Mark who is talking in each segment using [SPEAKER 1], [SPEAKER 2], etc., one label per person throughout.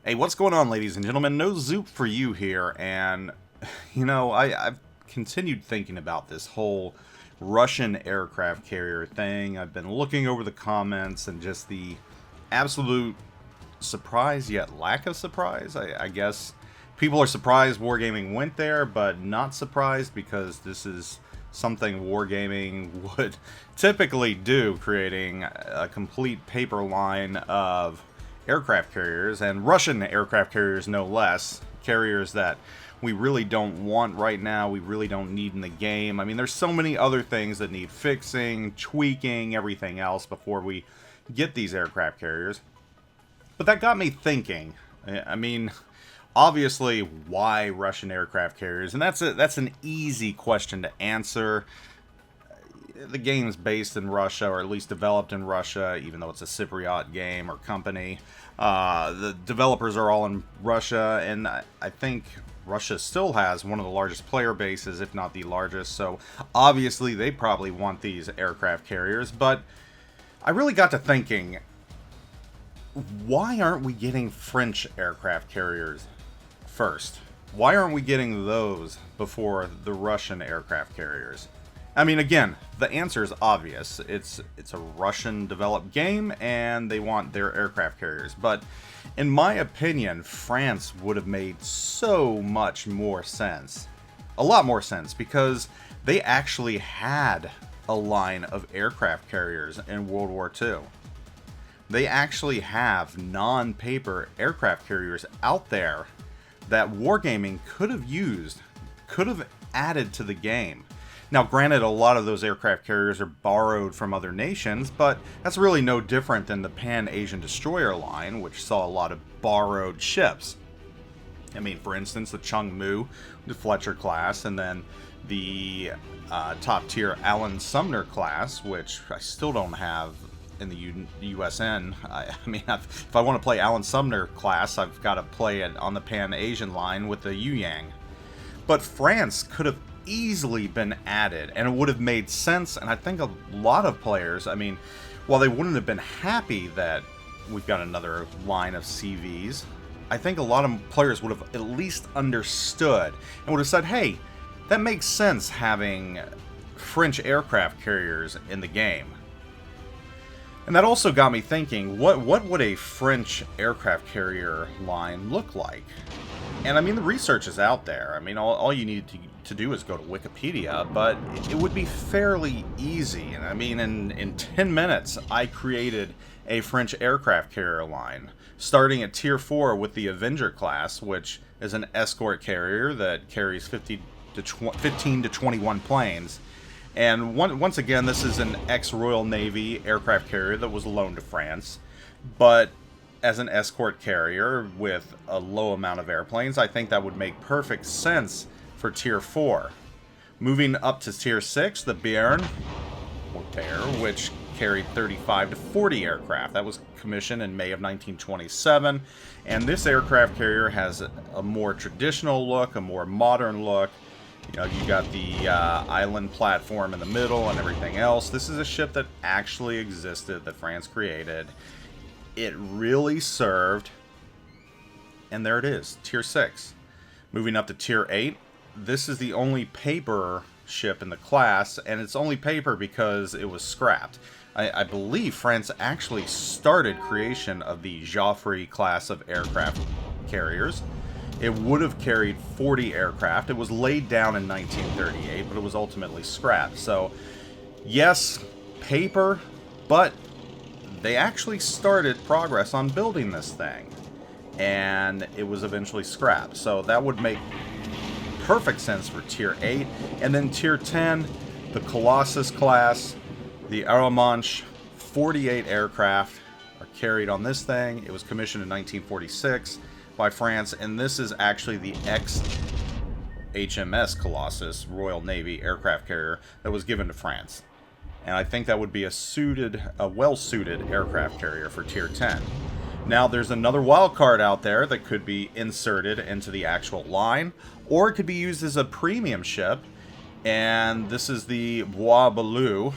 [SPEAKER 1] Hey, what's going on, ladies and gentlemen? NoZoupForYou here, and, I've continued thinking about this whole Russian aircraft carrier thing. I've been looking over the comments and just the absolute surprise, yet lack of surprise. I guess people are surprised Wargaming went there, but not surprised because this is something Wargaming would typically do, creating a complete paper line of aircraft carriers, and Russian aircraft carriers no less, carriers that we really don't want right now, we really don't need in the game. I mean, there's so many other things that need fixing, tweaking, everything else before we get these aircraft carriers. But that got me thinking. I mean, obviously, why Russian aircraft carriers? And that's an easy question to answer. The game's based in Russia, or at least developed in Russia, even though it's a Cypriot game or company. The developers are all in Russia, and I think Russia still has one of the largest player bases, if not the largest, so obviously they probably want these aircraft carriers. But I really got to thinking, why aren't we getting French aircraft carriers first? Why aren't we getting those before the Russian aircraft carriers? I mean, again, the answer is obvious. It's a Russian-developed game, and they want their aircraft carriers. But in my opinion, France would have made so much more sense. A lot more sense, because they actually had a line of aircraft carriers in World War II. They actually have non-paper aircraft carriers out there that Wargaming could have used, could have added to the game. Now, granted, a lot of those aircraft carriers are borrowed from other nations, but that's really no different than the Pan-Asian Destroyer line, which saw a lot of borrowed ships. I mean, for instance, the Chungmu, the Fletcher class, and then the top-tier Alan Sumner class, which I still don't have in the USN. I mean, if I want to play Alan Sumner class, I've got to play it on the Pan-Asian line with the Yu-Yang. But France could have easily been added, and it would have made sense. And I think a lot of players, I mean, while they wouldn't have been happy that we've got another line of CVs, I think a lot of players would have at least understood and would have said, hey, that makes sense having French aircraft carriers in the game. And that also got me thinking, what would a French aircraft carrier line look like? And I mean, the research is out there. I mean, all you need to do is go to Wikipedia, but it would be fairly easy. And I mean, in 10 minutes, I created a French aircraft carrier line, starting at Tier 4 with the Avenger class, which is an escort carrier that carries 15 to 21 planes. And once again, this is an ex-Royal Navy aircraft carrier that was loaned to France, but as an escort carrier with a low amount of airplanes, I think that would make perfect sense for Tier 4. Moving up to Tier 6, the Bear, which carried 35 to 40 aircraft. That was commissioned in May of 1927, and this aircraft carrier has a more traditional look, a more modern look. You know, you got the island platform in the middle and everything else. This is a ship that actually existed, that France created. It really served, and there it is, Tier 6. Moving up to Tier 8, this is the only paper ship in the class, and it's only paper because it was scrapped. I believe France actually started creation of the Joffre class of aircraft carriers. It would have carried 40 aircraft. It was laid down in 1938, but it was ultimately scrapped. So, yes, paper, but they actually started progress on building this thing, and it was eventually scrapped. So that would make perfect sense for Tier 8. And then Tier 10, the Colossus class, the Aeromanche, 48 aircraft are carried on this thing. It was commissioned in 1946 by France, and this is actually the ex-HMS Colossus Royal Navy aircraft carrier that was given to France. And I think that would be a well-suited aircraft carrier for Tier 10. Now, there's another wild card out there that could be inserted into the actual line, or it could be used as a premium ship, and this is the Bois Bleu.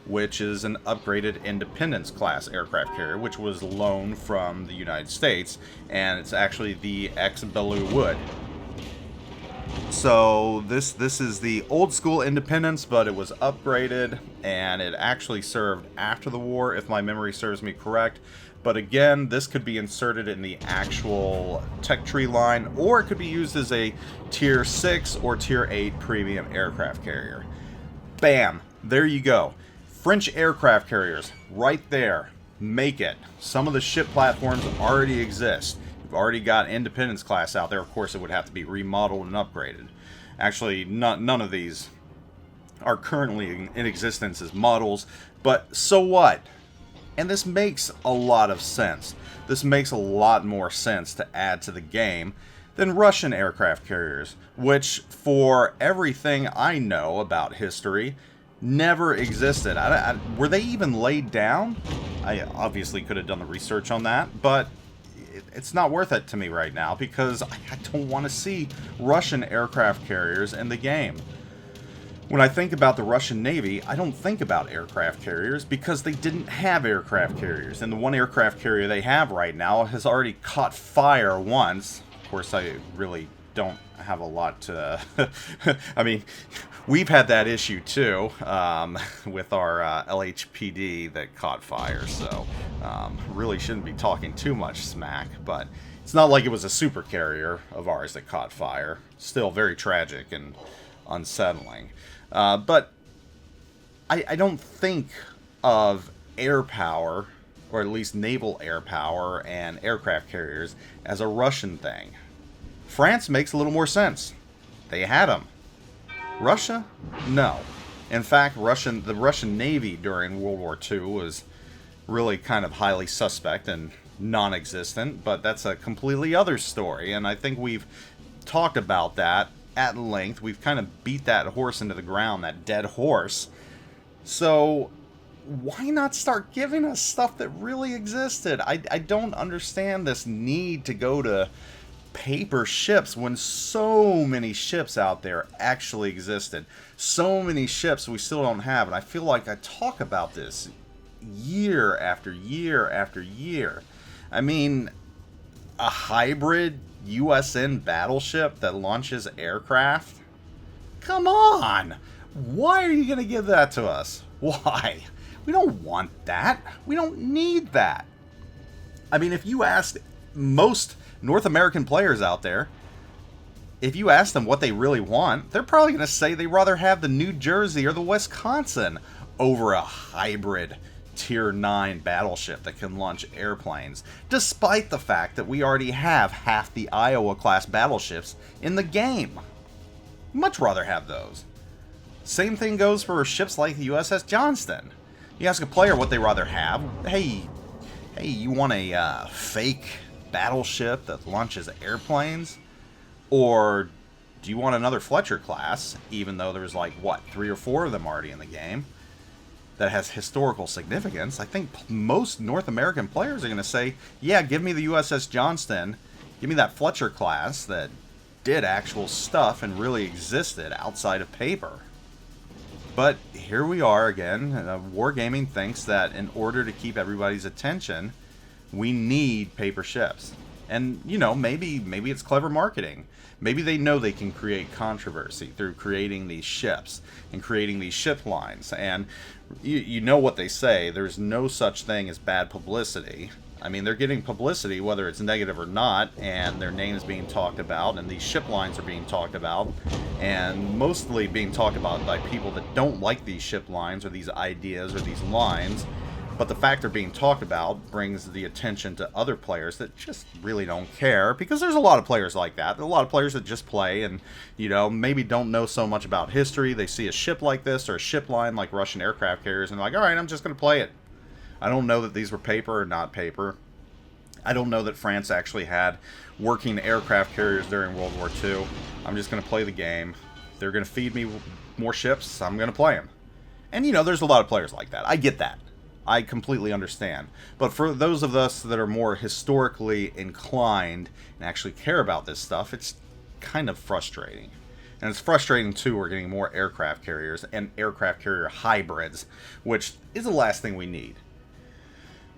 [SPEAKER 1] which is an upgraded Independence-class aircraft carrier, which was loaned from the United States, and it's actually the ex-Belleau Wood. So this is the old school Independence, but it was upgraded, and it actually served after the war, if my memory serves me correct. But again, this could be inserted in the actual tech tree line, or it could be used as a Tier 6 or Tier 8 premium aircraft carrier. Bam! There you go. French aircraft carriers, right there. Make it. Some of the ship platforms already exist. You've already got Independence class out there. Of course, it would have to be remodeled and upgraded. Actually, none of these are currently in existence as models, but so what? And this makes a lot of sense. This makes a lot more sense to add to the game than Russian aircraft carriers, which, for everything I know about history, never existed. Were they even laid down? I obviously could have done the research on that, but it's not worth it to me right now because I don't want to see Russian aircraft carriers in the game. When I think about the Russian Navy, I don't think about aircraft carriers because they didn't have aircraft carriers. And the one aircraft carrier they have right now has already caught fire once. Of course, I really don't have a lot to... I mean, we've had that issue too with our LHPD that caught fire. So really shouldn't be talking too much smack. But it's not like it was a super carrier of ours that caught fire. Still very tragic and unsettling. But I don't think of air power, or at least naval air power and aircraft carriers, as a Russian thing. France makes a little more sense. They had them. Russia? No. In fact, the Russian Navy during World War II was really kind of highly suspect and non-existent, but that's a completely other story, and I think we've talked about that at length. We've kind of beat that horse into the ground, that dead horse. So why not start giving us stuff that really existed? I don't understand this need to go to paper ships when so many ships out there actually existed. So many ships we still don't have, and I feel like I talk about this year after year after year. I mean, a hybrid USN battleship that launches aircraft? Come on! Why are you going to give that to us? Why? We don't want that. We don't need that. I mean, if you asked most North American players out there, if you ask them what they really want, they're probably going to say they'd rather have the New Jersey or the Wisconsin over a hybrid Tier 9 battleship that can launch airplanes, despite the fact that we already have half the Iowa-class battleships in the game. Much rather have those. Same thing goes for ships like the USS Johnston. You ask a player what they rather have. Hey, you want a fake battleship that launches airplanes? Or do you want another Fletcher class, even though there's like, what, 3 or 4 of them already in the game, that has historical significance? I think most North American players are going to say, yeah, give me the USS Johnston, give me that Fletcher class that did actual stuff and really existed outside of paper. But here we are again. Wargaming thinks that in order to keep everybody's attention, we need paper ships. And, you know, maybe it's clever marketing. Maybe they know they can create controversy through creating these ships and creating these ship lines. And you know what they say, there's no such thing as bad publicity. I mean, they're getting publicity, whether it's negative or not, and their name is being talked about, and these ship lines are being talked about, and mostly being talked about by people that don't like these ship lines or these ideas or these lines. But the fact they're being talked about brings the attention to other players that just really don't care, because there's a lot of players like that. There are a lot of players that just play and, you know, maybe don't know so much about history. They see a ship like this or a ship line like Russian aircraft carriers and they're like, all right, I'm just going to play it. I don't know that these were paper or not paper. I don't know that France actually had working aircraft carriers during World War II. I'm just going to play the game. They're going to feed me more ships. I'm going to play them. And, you know, there's a lot of players like that. I get that. I completely understand. But for those of us that are more historically inclined and actually care about this stuff, it's kind of frustrating. And it's frustrating, too, we're getting more aircraft carriers and aircraft carrier hybrids, which is the last thing we need.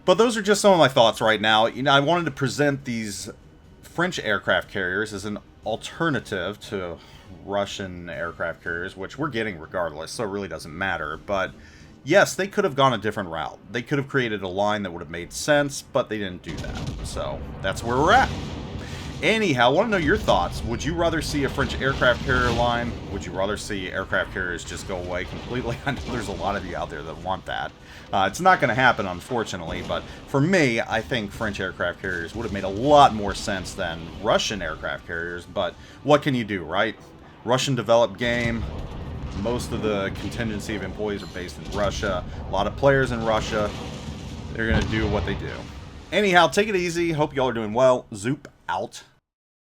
[SPEAKER 1] But those are just some of my thoughts right now. You know, I wanted to present these French aircraft carriers as an alternative to Russian aircraft carriers, which we're getting regardless, so it really doesn't matter. But yes, they could have gone a different route. They could have created a line that would have made sense, but they didn't do that. So that's where we're at. Anyhow, I want to know your thoughts. Would you rather see a French aircraft carrier line? Would you rather see aircraft carriers just go away completely? I know there's a lot of you out there that want that. It's not going to happen, unfortunately, but for me, I think French aircraft carriers would have made a lot more sense than Russian aircraft carriers, but what can you do, right? Russian-developed game. Most of the contingency of employees are based in Russia. A lot of players in Russia. They're going to do what they do. Anyhow, take it easy. Hope y'all are doing well. Zoop out.